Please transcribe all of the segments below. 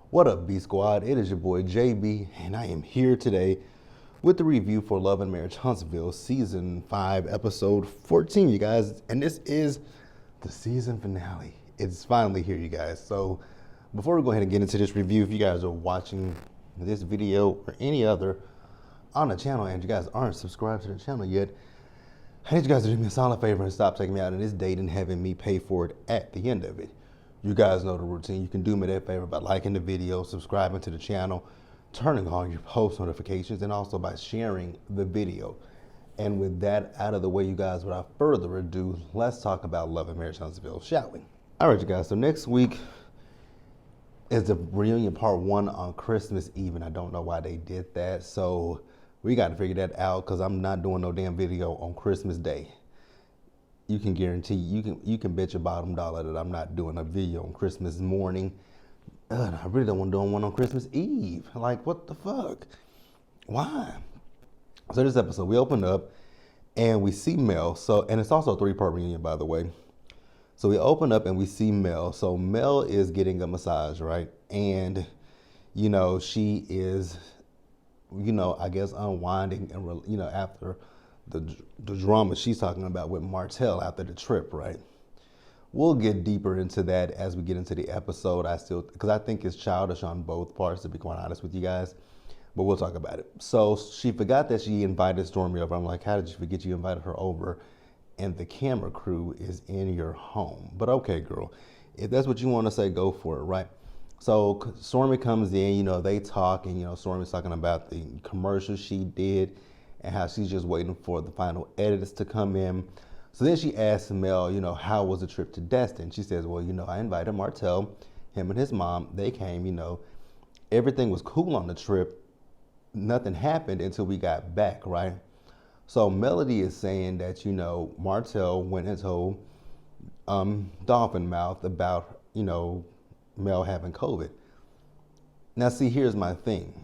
What up, B Squad? It is your boy JB, and I am here today with the review for Love and Marriage Huntsville, Season 5, Episode 14, you guys. And this is the season finale. It's finally here, you guys. So, before we go ahead and get into this review, if you guys are watching this video or any other on the channel and you guys aren't subscribed to the channel yet, I need you guys to do me a solid favor and stop taking me out on this date and having me pay for it at the end of it. You guys know the routine. You can do me that favor by liking the video, subscribing to the channel, turning on your post notifications, and also by sharing the video. And with that out of the way, you guys, without further ado, let's talk about Love and Marriage Huntsville, shall we? All right, you guys. So next week is the reunion part 1 on Christmas Eve, and I don't know why they did that. So we got to figure that out because I'm not doing no damn video on Christmas Day. You can guarantee, you can bet your bottom dollar that I'm not doing a video on Christmas morning. I really don't want to do one on Christmas Eve. Like, what the fuck? Why? So this episode, we open up and we see Mel. So, and it's also a 3-part reunion, by the way. So we open up and we see Mel. So Mel is getting a massage, right? And, you know, she is, you know, I guess unwinding and, you know, after the drama she's talking about with Martell after the trip, right? We'll get deeper into that as we get into the episode. Because I think it's childish on both parts, to be quite honest with you guys. But we'll talk about it. So she forgot that she invited Stormy over. I'm like, how did you forget you invited her over? And the camera crew is in your home. But okay, girl, if that's what you want to say, go for it, right? So Stormy comes in, you know, they talk, and, you know, Stormy's talking about the commercial she did and how she's just waiting for the final edits to come in. So then she asks Mel, you know, how was the trip to Destin? She says, well, you know, I invited Martell, him and his mom. They came, you know, everything was cool on the trip. Nothing happened until we got back, right? So Melody is saying that, you know, Martell went and told Dolphin Mouth about, you know, Mel having COVID. Now, see, here's my thing.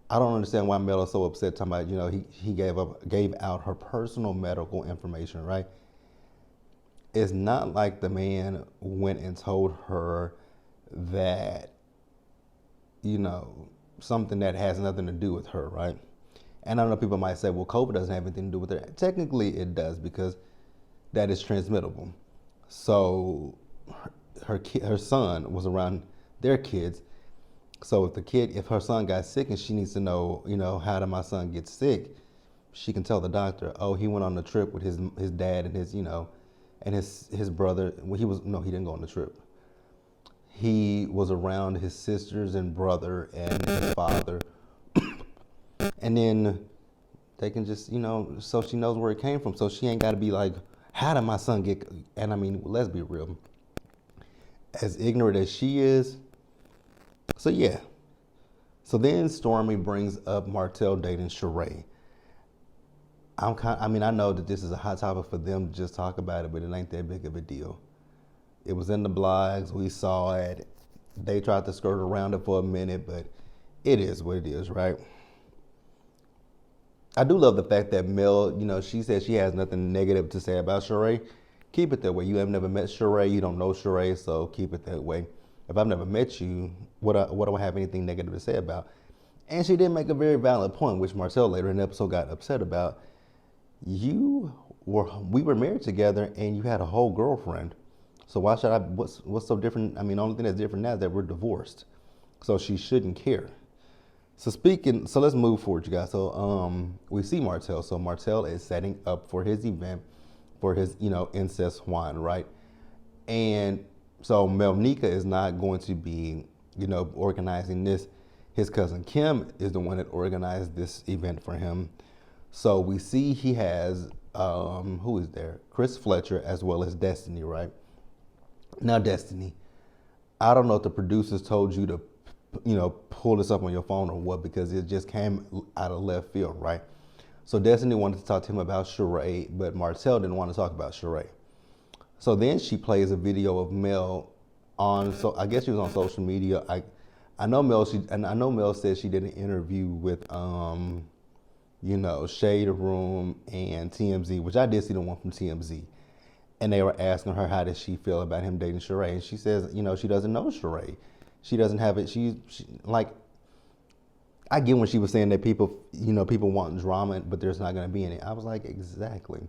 I don't understand why Mel is so upset talking about, you know, he gave out her personal medical information, right? It's not like the man went and told her that, you know, something that has nothing to do with her, right? And I know people might say, well, COVID doesn't have anything to do with it. Technically, it does, because that is transmittable. So her son was around their kids. So if her son got sick and she needs to know, you know, how did my son get sick, she can tell the doctor, oh, he went on a trip with his dad and his, you know, and his brother. Well, he didn't go on the trip. He was around his sisters and brother and his father. And then they can just, you know, so she knows where it came from. So she ain't got to be like, how did my son get, and I mean, let's be real. As ignorant as she is, so yeah. So then Stormy brings up Martell dating Sheree. I know that this is a hot topic for them to just talk about it, but it ain't that big of a deal. It was in the blogs, we saw it. They tried to skirt around it for a minute, but it is what it is, right? I do love the fact that Mel, you know, she said she has nothing negative to say about Sheree. Keep it that way. You have never met Sheree, you don't know Sheree, so keep it that way. If I've never met you, what do I have anything negative to say about? And she did make a very valid point, which Martell later in the episode got upset about. We were married together and you had a whole girlfriend. So why should what's so different? I mean, the only thing that's different now is that we're divorced. So she shouldn't care. So let's move forward, you guys. So we see Martell. So Martell is setting up for his event for his, you know, incest wine, right? And so Melnika is not going to be, you know, organizing this. His cousin Kim is the one that organized this event for him. So we see he has, who is there? Chris Fletcher as well as Destiny, right? Now, Destiny, I don't know if the producers told you to, you know, pull this up on your phone or what, because it just came out of left field, right? So Destiny wanted to talk to him about Sheree, but Martell didn't want to talk about Sheree. So then she plays a video of Mel so I guess she was on social media. I know Mel said she did an interview with you know, Shade Room and TMZ, which I did see the one from TMZ. And they were asking her how does she feel about him dating Sheree. And she says, you know, she doesn't know Sheree. She doesn't have it. She like, I get when she was saying that people, people want drama, but there's not going to be any. I was like, exactly.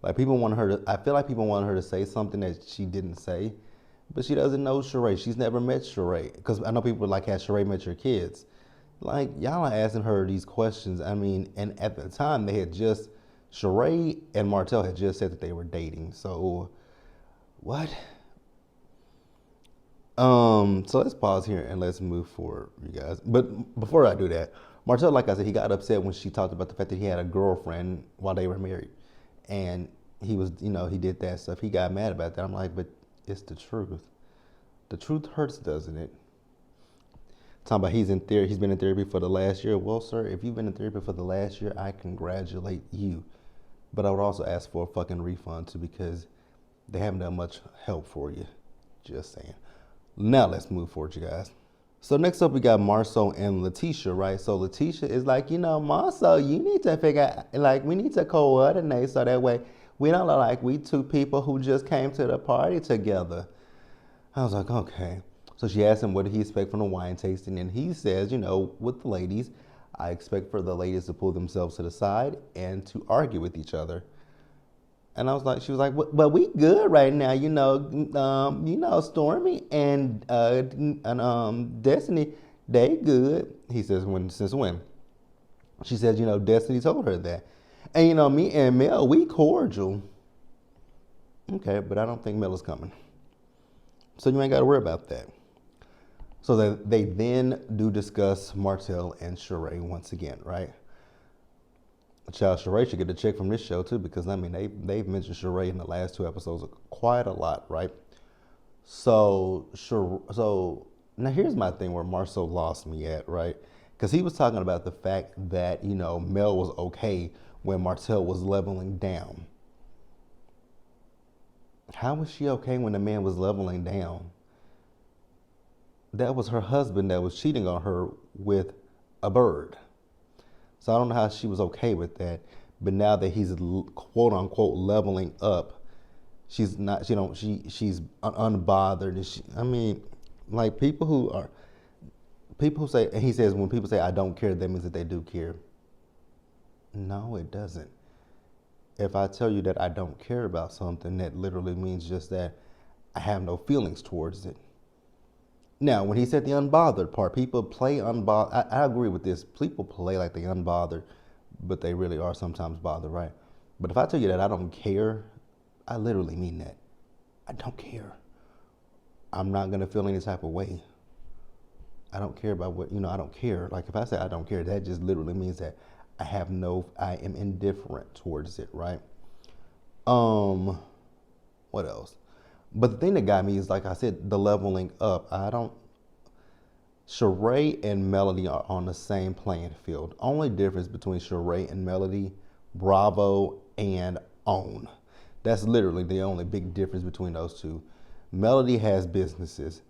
Like people want her to. I feel like people want her to say something that she didn't say, but she doesn't know Sheree. She's never met Sheree. Because I know people like, has Sheree met your kids? Like y'all are asking her these questions. I mean, and at the time they had just Sheree and Martell had just said that they were dating. So what? So let's pause here and let's move forward, you guys. But before I do that, Martell, like I said, he got upset when she talked about the fact that he had a girlfriend while they were married. And he was, he did that stuff. He got mad about that. I'm like, but it's the truth. The truth hurts, doesn't it? Talking about he's been in therapy for the last year. Well, sir, if you've been in therapy for the last year, I congratulate you. But I would also ask for a fucking refund too, because they haven't done much help for you. Just saying. Now let's move forward, you guys. So next up we got Marceau and Letitia, right? So Letitia is like, Marceau, you need to figure out, like, we need to coordinate so that way we don't look like we two people who just came to the party together. I was like, okay. So she asked him what did he expect from the wine tasting, and he says, with the ladies, I expect for the ladies to pull themselves to the side and to argue with each other. And she was like, but we good right now, Stormy and Destiny, they good. He says, since when? She says, Destiny told her that. And me and Mel, we cordial. Okay, but I don't think Mel is coming. So you ain't got to worry about that. So they then do discuss Martell and Sheree once again, right? Child, Sheree should get a check from this show too, because I mean they've mentioned Sheree in the last 2 episodes quite a lot, right? So now here's my thing where Marceau lost me at, right? Because he was talking about the fact that Mel was okay when Martell was leveling down. How was she okay when the man was leveling down? That was her husband that was cheating on her with a bird. So I don't know how she was okay with that. But now that he's quote unquote leveling up, she's not. She's unbothered. Like people who say, and he says when people say I don't care, that means that they do care. No, it doesn't. If I tell you that I don't care about something, that literally means just that I have no feelings towards it. Now, when he said the unbothered part, people play unbothered. I agree with this. People play like they unbothered, but they really are sometimes bothered, right? But if I tell you that I don't care, I literally mean that. I don't care. I'm not going to feel any type of way. I don't care about what, I don't care. Like if I say I don't care, that just literally means that I am indifferent towards it, right? What else? But the thing that got me is, like I said, the leveling up. Sheree and Melody are on the same playing field. Only difference between Sheree and Melody, Bravo and OWN. That's literally the only big difference between those two. Melody has businesses.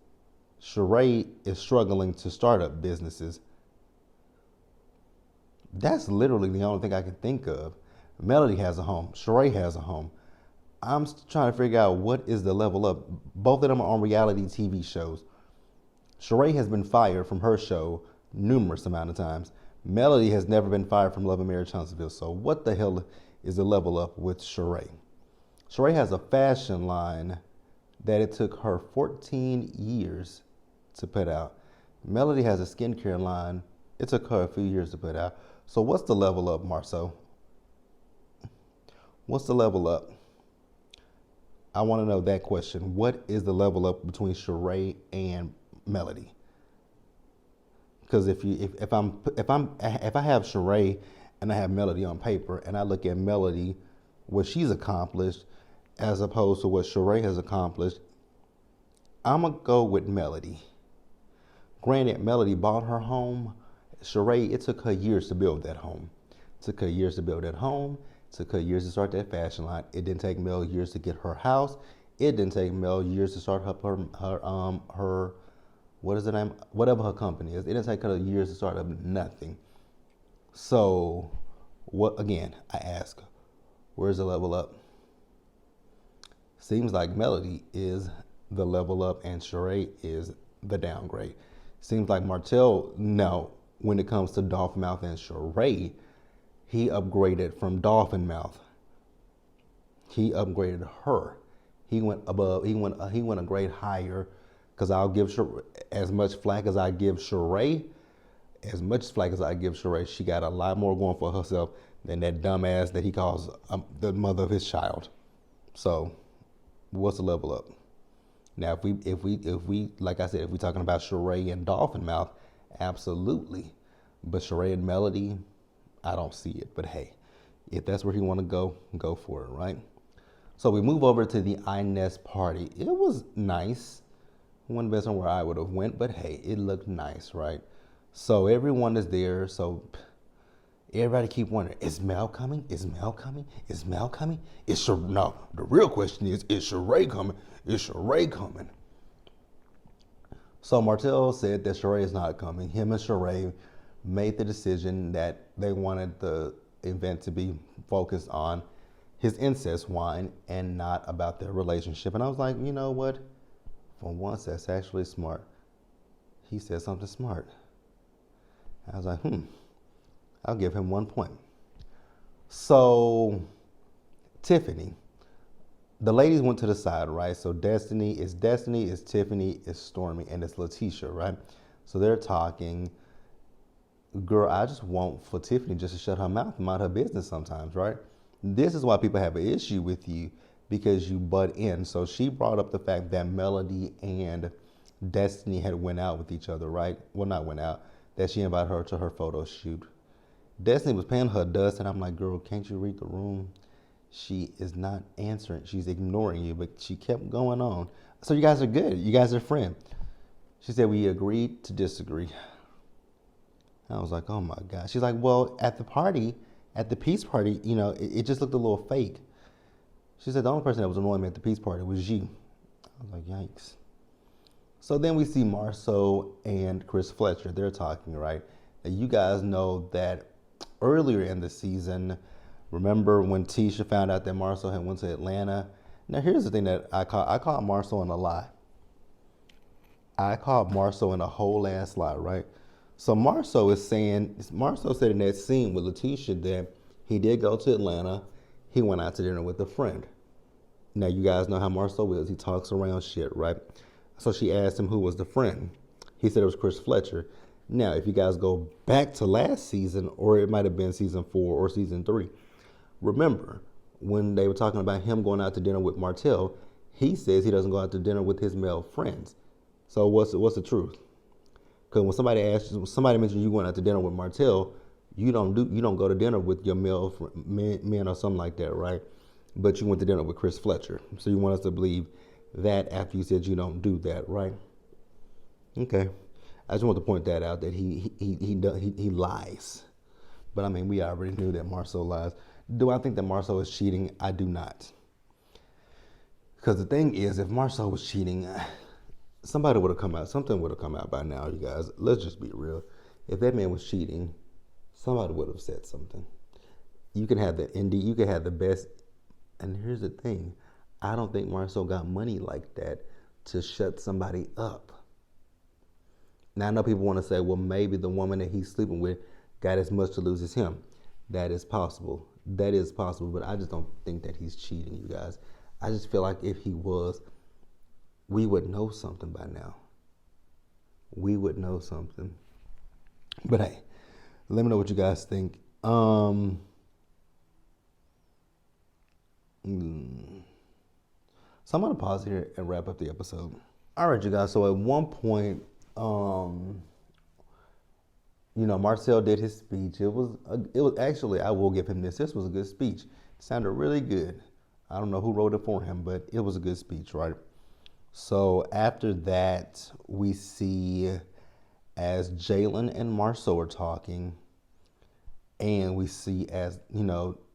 Sheree is struggling to start up businesses. That's literally the only thing I can think of. Melody has a home. Sheree has a home. I'm trying to figure out what is the level up. Both of them are on reality TV shows. Sheree has been fired from her show numerous amount of times. Melody has never been fired from Love and Marriage Huntsville. So what the hell is the level up with Sheree? Sheree has a fashion line that it took her 14 years to put out. Melody has a skincare line. It took her a few years to put out. So what's the level up, Marceau? What's the level up? I want to know that question. What is the level up between Sheree and Melody? Because if I have Sheree and I have Melody on paper, and I look at Melody, what she's accomplished, as opposed to what Sheree has accomplished, I'm gonna go with Melody. Granted, Melody bought her home. Sheree, it took her years to build that home. It took her years to build that home. It took her years to start that fashion line. It didn't take Mel years to get her house. It didn't take Mel years to start her what is the name? Whatever her company is. It didn't take her years to start up nothing. So, what again? I ask, where's the level up? Seems like Melody is the level up, and Sheree is the downgrade. Seems like Martell, no, when it comes to Dolphin Mouth and Sheree, he upgraded from Dolphin Mouth. He upgraded her. He went above. He went a grade higher. Because I'll give Sheree, as much flack as I give Sheree, she got a lot more going for herself than that dumbass that he calls the mother of his child. So, what's the level up? Now, if we, like I said, if we're talking about Sheree and Dolphin Mouth, absolutely. But Sheree and Melody, I don't see it. But hey, if that's where he want to go for it, right? So we move over to the Inez party. It was nice. One best on where I would have went, but hey, it looked nice, right? So everyone is there. So everybody keep wondering, is Mel coming? Is Mel coming? Is Mel coming? No, the real question is Sheree coming? Is Sheree coming? So Martell said that Sheree is not coming. Him and Sheree made the decision that they wanted the event to be focused on his incest wine and not about their relationship. And I was like, you know what? For once, that's actually smart. He said something smart. I was like, I'll give him 1 point. So, Tiffany. The ladies went to the side, right? So Destiny, is Tiffany, is Stormy, and it's Letitia, right? So they're talking. Girl, I just want for Tiffany just to shut her mouth and mind her business sometimes, right? This is why people have an issue with you, because you butt in. So she brought up the fact that Melody and Destiny had went out with each other, right? Well, not went out, that she invited her to her photo shoot. Destiny was paying her dust, and I'm like, girl, can't you read the room? She is not answering. She's ignoring you, but she kept going on. So you guys are good. You guys are friends. She said, we agreed to disagree. I was like, oh my God. She's like, well, at the party, at the peace party, it just looked a little fake. She said the only person that was annoying me at the peace party was you. I was like, yikes. So then we see Marceau and Chris Fletcher. They're talking, right? Now you guys know that earlier in the season, remember when Tisha found out that Marceau had went to Atlanta? Now here's the thing that I caught Marceau in a lie. I caught Marceau in a whole ass lie, right? So Marceau said in that scene with Letitia that he did go to Atlanta. He went out to dinner with a friend. Now, you guys know how Marceau is. He talks around shit, right? So she asked him who was the friend. He said it was Chris Fletcher. Now, if you guys go back to last season, or it might have been season 4 or season 3, remember when they were talking about him going out to dinner with Martell, he says he doesn't go out to dinner with his male friends. So what's the truth? Because when somebody mentions you going out to dinner with Martell, you don't go to dinner with your male men or something like that, right? But you went to dinner with Chris Fletcher. So you want us to believe that after you said you don't do that, right? Okay. I just want to point that out, that he lies. But I mean, we already knew that Marceau lies. Do I think that Marceau is cheating? I do not. Because the thing is, if Marceau was cheating, something would have come out by now, you guys. Let's just be real. If that man was cheating, somebody would have said something. You can have the best. And here's the thing. I don't think Marceau got money like that to shut somebody up. Now, I know people want to say, well, maybe the woman that he's sleeping with got as much to lose as him. That is possible. But I just don't think that he's cheating, you guys. I just feel like if he was, we would know something by now. We would know something. But hey, let me know what you guys think. So I'm going to pause here and wrap up the episode. All right, you guys. So at one point, Marcel did his speech. It was actually, I will give him this. This was a good speech. It sounded really good. I don't know who wrote it for him, but it was a good speech, right? So after that, we see as Jalen and Marceau are talking, and we see as,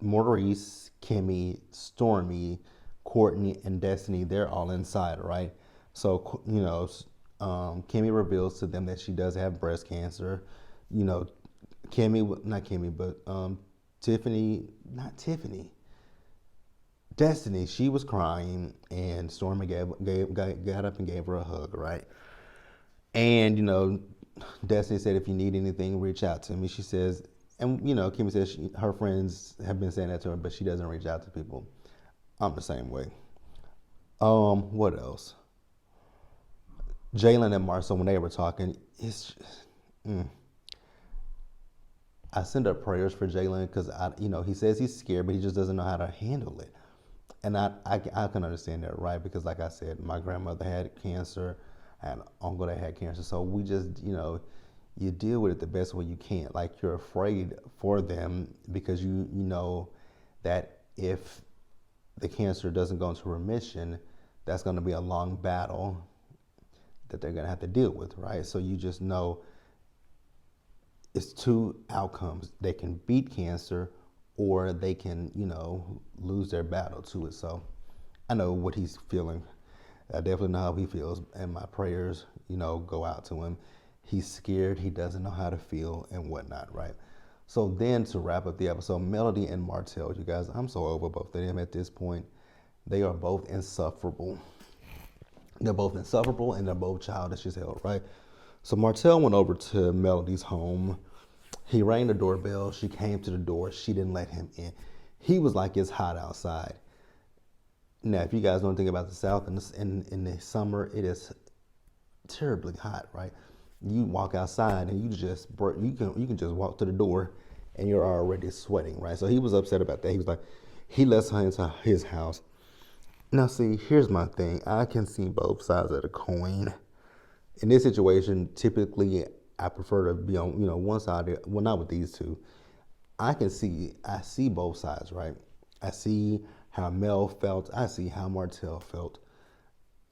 Maurice, Kimmy, Stormy, Courtney, and Destiny, they're all inside, right? So, Kimmy reveals to them that she does have breast cancer. Destiny, she was crying, and Stormy got up and gave her a hug, right? And, Destiny said, if you need anything, reach out to me. She says, and, Kimmy says her friends have been saying that to her, but she doesn't reach out to people. I'm the same way. What else? Jalen and Marcel, when they were talking, I send up prayers for Jalen because he says he's scared, but he just doesn't know how to handle it. And I can understand that, right? Because like I said, my grandmother had cancer, I had an uncle that had cancer, so we just you deal with it the best way you can. Like, you're afraid for them because you know that if the cancer doesn't go into remission, that's going to be a long battle that they're going to have to deal with, right? So you just know it's two outcomes. They can beat cancer or they can, lose their battle to it. So I know what he's feeling. I definitely know how he feels, and my prayers, go out to him. He's scared. He doesn't know how to feel and whatnot, right? So then, to wrap up the episode, Melody and Martell, you guys, I'm so over both of them at this point. They are both insufferable. They're both insufferable and they're both childish as hell, right? So Martell went over to Melody's home. He rang the doorbell. She came to the door. She didn't let him in. He was like, it's hot outside. Now, if you guys don't think about the South, in the summer, it is terribly hot, right? You walk outside and you can just walk to the door and you're already sweating, right? So he was upset about that. He was like, he lets her into his house. Now, see, here's my thing. I can see both sides of the coin. In this situation, typically, I prefer to be on, one side. Well, not with these two. I see both sides, right? I see how Mel felt. I see how Martell felt.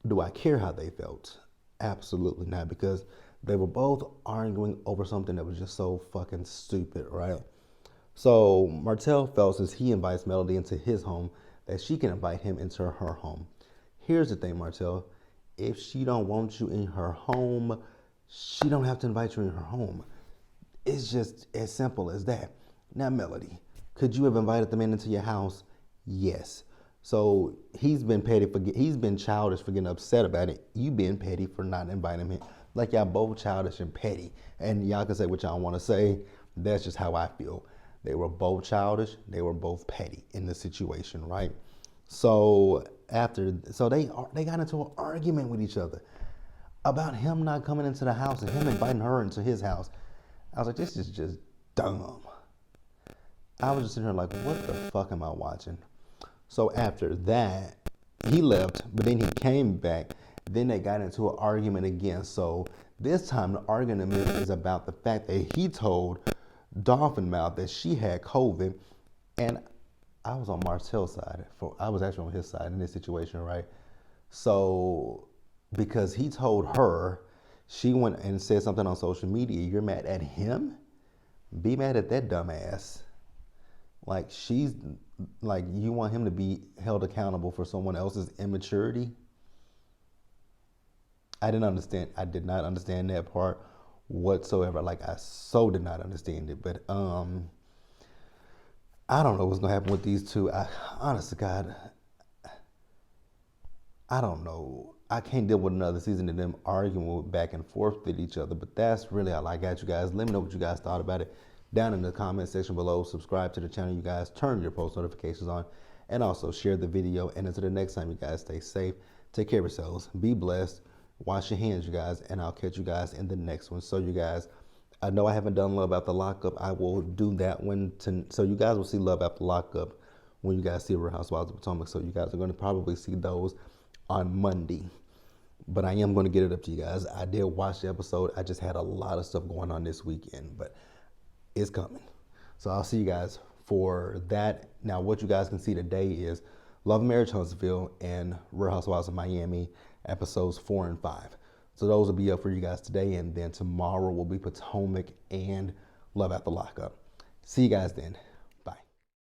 Do I care how they felt? Absolutely not, because they were both arguing over something that was just so fucking stupid, right? So Martell felt, since he invites Melody into his home, that she can invite him into her home. Here's the thing, Martell. If she don't want you in her home, she don't have to invite you in her home. It's just as simple as that. Now, Melody, could you have invited the man into your house? Yes. So he's been childish for getting upset about it. You been petty for not inviting him. Like, y'all both childish and petty. And y'all can say what y'all want to say. That's just how I feel. They were both childish. They were both petty in the situation, right? So they got into an argument with each other about him not coming into the house and him inviting her into his house. I was like, this is just dumb. I was just sitting here like, what the fuck am I watching? So after that, he left, but then he came back. Then they got into an argument again. So this time the argument is about the fact that he told Dolphin Mouth that she had COVID, and I was on Martell's side. I was actually on his side in this situation, right? So because he told her, she went and said something on social media. You're mad at him? Be mad at that dumbass. Like, you want him to be held accountable for someone else's immaturity? I did not understand that part whatsoever. Like, I so did not understand it. But I don't know what's gonna happen with these two. Honest to God, I don't know. I can't deal with another season of them arguing back and forth with each other. But that's really all I got, you guys. Let me know what you guys thought about it down in the comment section below. Subscribe to the channel, you guys. Turn your post notifications on, and also share the video. And until the next time, you guys, stay safe. Take care of yourselves. Be blessed. Wash your hands, you guys, and I'll catch you guys in the next one. So, you guys, I know I haven't done Love After Lockup. I will do that one. So you guys will see Love After Lockup when you guys see Real Housewives of Potomac. So you guys are going to probably see those on Monday. But I am going to get it up to you guys. I did watch the episode. I just had a lot of stuff going on this weekend, but it's coming. So I'll see you guys for that. Now, what you guys can see today is Love and Marriage Huntsville and Real Housewives of Miami, episodes 4 and 5. So those will be up for you guys today, and then tomorrow will be Potomac and Love After Lockup. See you guys then.